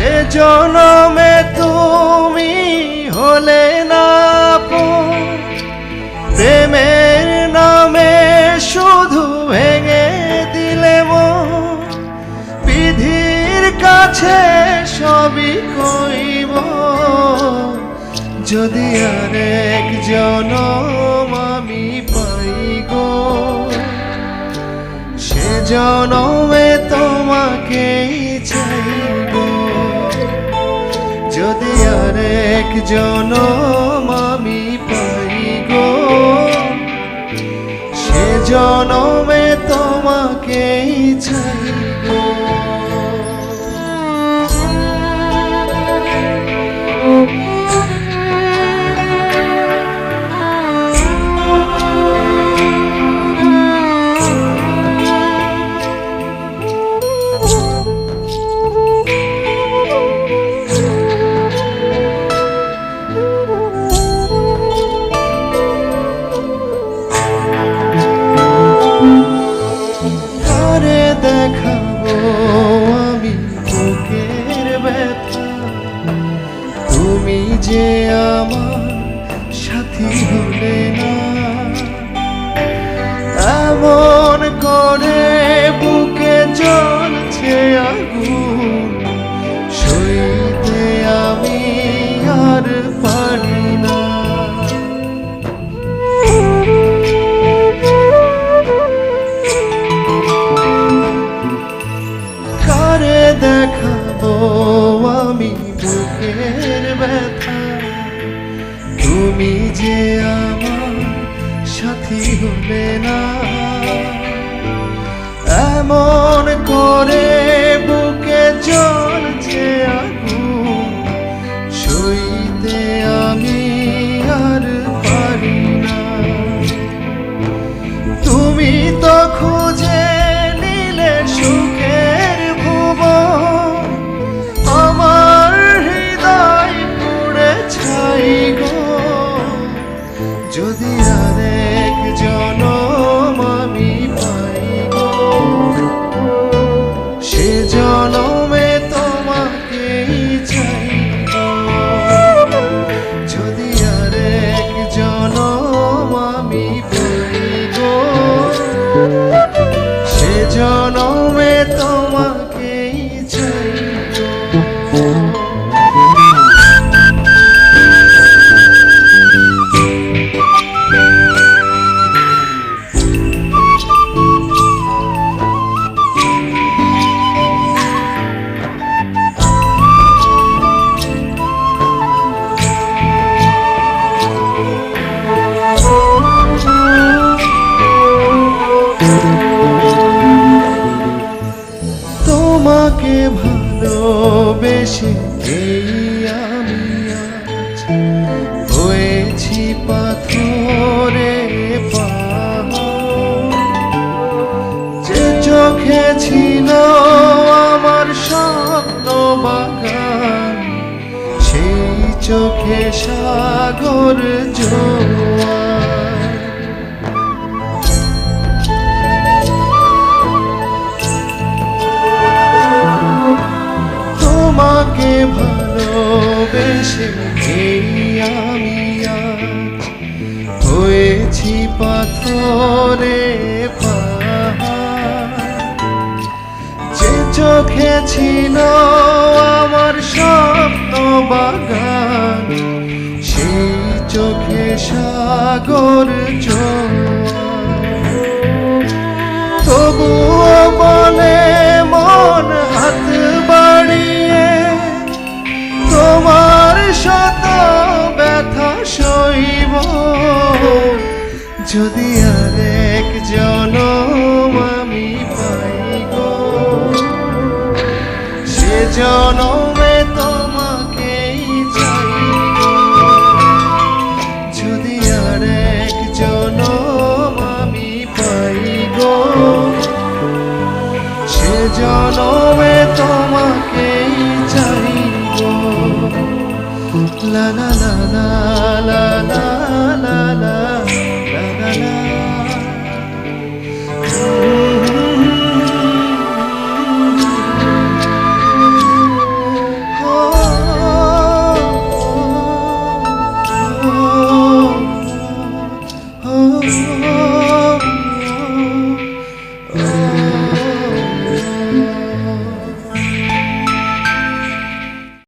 এ জনমে তুমি হলে না প্রেমের নামে শুধু ভেঙে দিলে মন বিধির কাছে সবই কইব যদি আরেক জনম আমি পাই গো সে জনমে তোমাকেই চাইব যদি আরেক জনম আমি পাই গো সে জনমে তোমাকেই চাইব দেখাবো আমি বুকের ব্যথা তুমি যে আমার সাথী হলে না এমন করে বুকে জ্বলছে আগুন সইতে আমি আর পারি না দেখাবো আমি বুকের ব্যথা তুমি যে আমার সাথী হলে না এমন করে বুকে জ্বলছে আগুন সইতে আমি আর পারি না তুমি তো খুঁজে নিলে সুখের আমার হৃদয় পুড়ে ছাই গো যদি আরেক জনম আমি পাই গো সে জনমে তোমাকেই চাইব যদি আরেক জনম আমি পাই গো সে জনমে তোমাকেই চাইব তোমাকে ভালোবেসে এই আমি আজ হয়েছি পাথরে পাহাড় যে চোখে ছিল আমার স্বপ্ন বাগান সেই চোখে সাগর জোয়ার তোমাকে ভালোবেসে এই আমি আজ হয়েছি পাথরে পাহাড় যে চোখে ছিল আমার স্বপ্ন বাগান সেই চোখে সাগর জোয়ার তবুও বলে মন হাত বাড়িয়ে তোমার শত ব্যথা সইব যদি আরেক জনম আমি পাই গো সে জনমে তোমাকেই চাইব যদি আরেক জনম আমি পাই গো সে জনমে তোমাকেই চাইব লা লা লা লা লা